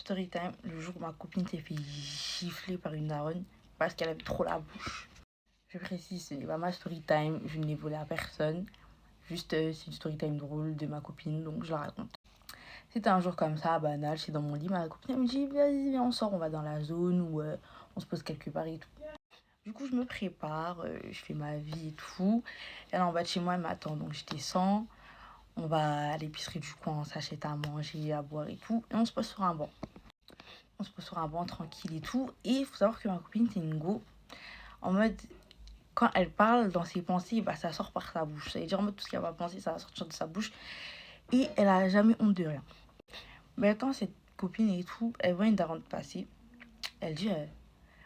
Story time, le jour où ma copine s'est fait gifler par une daronne parce qu'elle avait trop la bouche. Je précise, ce n'est pas ma story time, je ne l'ai volé à personne. Juste, c'est une story time drôle de ma copine, donc je la raconte. C'était un jour comme ça, banal, c'est dans mon lit, ma copine elle me dit, vas-y, viens, on sort, on va dans la zone où on se pose quelque part et tout. Du coup, je me prépare, je fais ma vie et tout. Elle est en bas de chez moi, elle m'attend, donc je descends. On va à l'épicerie du coin, on s'achète à manger, à boire et tout. Et on se pose sur un banc. On se pose sur un banc tranquille et tout. Et il faut savoir que ma copine, c'est une go. En mode, quand elle parle dans ses pensées, bah, ça sort par sa bouche. Ça veut dire en mode, tout ce qu'elle va penser, ça va sortir de sa bouche. Et elle a jamais honte de rien. Mais quand cette copine et tout, elle voit une daronne passer, elle dit...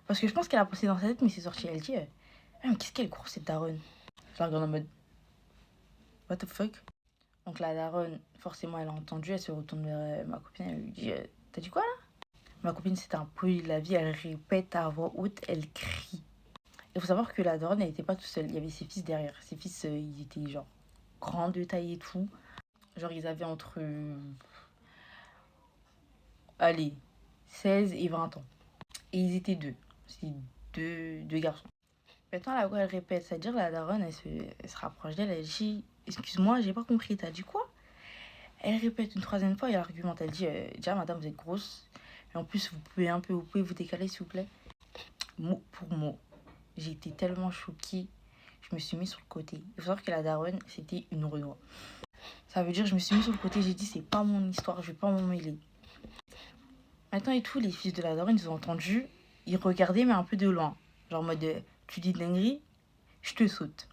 parce que je pense qu'elle a pensé dans sa tête, mais c'est sorti. Elle dit, mais qu'est-ce qu'elle est grosse cette daronne? Je la regarde en mode, what the fuck? Donc la daronne, forcément, elle a entendu, elle se retourne vers ma copine, elle lui dit, t'as dit quoi là? Ma copine, c'est un poli de la vie, elle répète à voix haute, elle crie. Il faut savoir que la daronne, elle n'était pas toute seule, il y avait ses fils derrière. Ses fils, ils étaient genre grands de taille et tout. Genre, ils avaient entre, allez, 16 et 20 ans. Et ils étaient deux. C'est deux garçons. Maintenant, la voix, elle répète, c'est-à-dire la daronne, elle se rapproche d'elle, elle dit, excuse-moi, j'ai pas compris, t'as dit quoi? Elle répète une troisième fois et elle argumente. Elle dit, déjà, madame, vous êtes grosse. Et en plus, vous pouvez vous décaler, s'il vous plaît. Mot pour mot. J'ai été tellement choquée. Je me suis mis sur le côté. Il faut savoir que la daronne, c'était une Renoir. Ça veut dire, je me suis mis sur le côté. J'ai dit, c'est pas mon histoire, je vais pas m'en mêler. Maintenant et tout, les fils de la daronne, ils ont entendu. Ils regardaient, mais un peu de loin. Genre en mode, tu dis dinguerie, je te saute.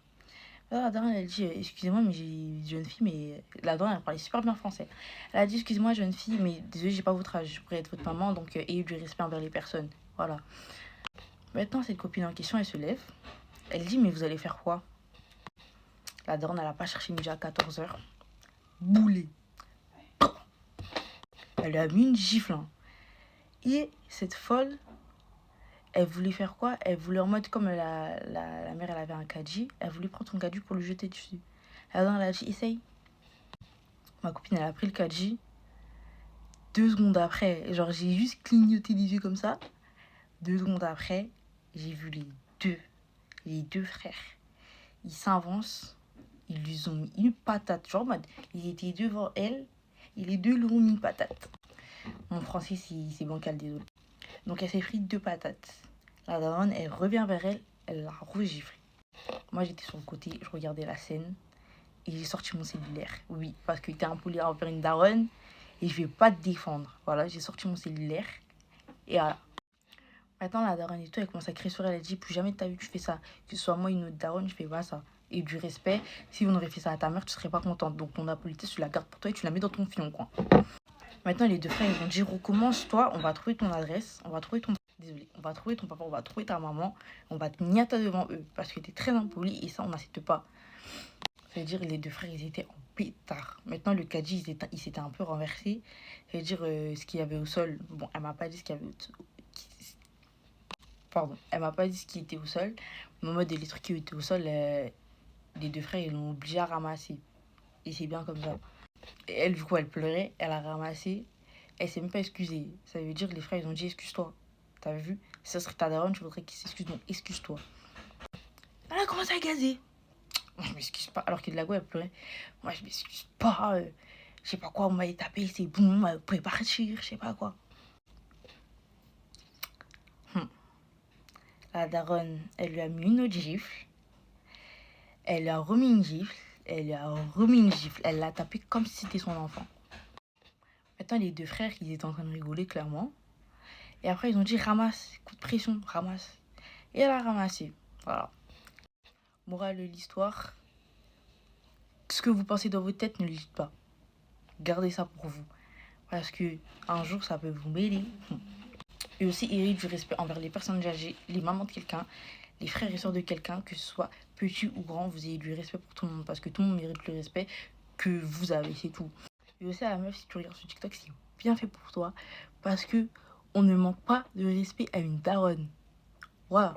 La daronne, elle dit, excusez-moi, mais j'ai une jeune fille, mais la daronne, elle parlait super bien français. Elle a dit, excusez-moi, jeune fille, mais désolé, j'ai pas votre âge, je pourrais être votre maman, donc ayez du respect envers les personnes. Voilà. Maintenant, cette copine en question, elle se lève. Elle dit, mais vous allez faire quoi? La daronne, elle a pas cherché midi à 14h. Boulé. Elle lui a mis une gifle. Hein. Et cette folle, elle voulait faire quoi? Elle voulait en mode, comme la mère, elle avait un caddie, elle voulait prendre son caddie pour le jeter dessus. La daronne, elle a dit, essaye. Ma copine, elle a pris le caddie. 2 secondes après, genre j'ai juste clignoté les yeux comme ça. 2 secondes après, j'ai vu les deux frères. Ils s'avancent, ils lui ont mis une patate. Genre, ils étaient devant elle et les deux lui ont mis une patate. Mon français, c'est bancal, désolé. Donc elle s'est pris 2 patates. La daronne, elle revient vers elle, elle l'a regiflé. Moi, j'étais sur le côté, je regardais la scène et j'ai sorti mon cellulaire. Oui, parce qu'il était impoli envers une daronne. Et je vais pas te défendre. Voilà, j'ai sorti mon cellulaire. Et voilà. Maintenant, la daronne et tout, elle commence à crier sur elle. Elle dit, plus jamais de ta vie tu fais ça. Que ce soit moi, une autre daronne, je fais pas ça. Et du respect, si on aurait fait ça à ta mère, tu serais pas contente. Donc ton impolitesse, tu la gardes pour toi et tu la mets dans ton fion, quoi. Maintenant, les deux frères, ils vont dire, recommence-toi, on va trouver ton adresse, on va trouver ton... Désolé, on va trouver ton papa, on va trouver ta maman, on va te niata devant eux. Parce que t'es très impoli et ça, on n'accepte pas. C'est-à-dire les deux frères, ils étaient en pétard. Maintenant, le caddie, il s'était un peu renversé. C'est-à-dire ce qu'il y avait au sol. Bon, elle m'a pas dit ce qu'il y avait Pardon, elle m'a pas dit ce qui était au sol. Mais en mode, les trucs qui étaient au sol, les deux frères, ils l'ont obligé à ramasser. Et c'est bien comme ça. Et elle, du coup, elle pleurait, elle a ramassé. Elle s'est même pas excusée. Ça veut dire que les frères, ils ont dit excuse-toi. T'as vu? Si ça serait ta daronne, je voudrais qu'il s'excuse. Donc, excuse-toi. Elle a commencé à gazer. Moi, je m'excuse pas. Alors que de la go, elle pleurait. Moi, je m'excuse pas. Je sais pas quoi, on m'a tapé, c'est bon, vous pouvez partir, je sais pas quoi. La daronne, elle lui a mis une autre gifle. Elle lui a remis une gifle. Elle lui a remis une gifle. Elle l'a tapé comme si c'était son enfant. Maintenant, les deux frères, ils étaient en train de rigoler, clairement. Et après, ils ont dit, ramasse, coup de pression, ramasse. Et elle a ramassé. Voilà. Morale de l'histoire. Ce que vous pensez dans votre tête, ne le dites pas. Gardez ça pour vous. Parce que un jour, ça peut vous mêler. Et aussi, ayez du respect envers les personnes âgées, les mamans de quelqu'un, les frères et sœurs de quelqu'un, que ce soit petit ou grand, vous ayez du respect pour tout le monde. Parce que tout le monde mérite le respect que vous avez, c'est tout. Et aussi à la meuf, si tu regardes sur TikTok, c'est bien fait pour toi. Parce que on ne manque pas de respect à une daronne. Voilà.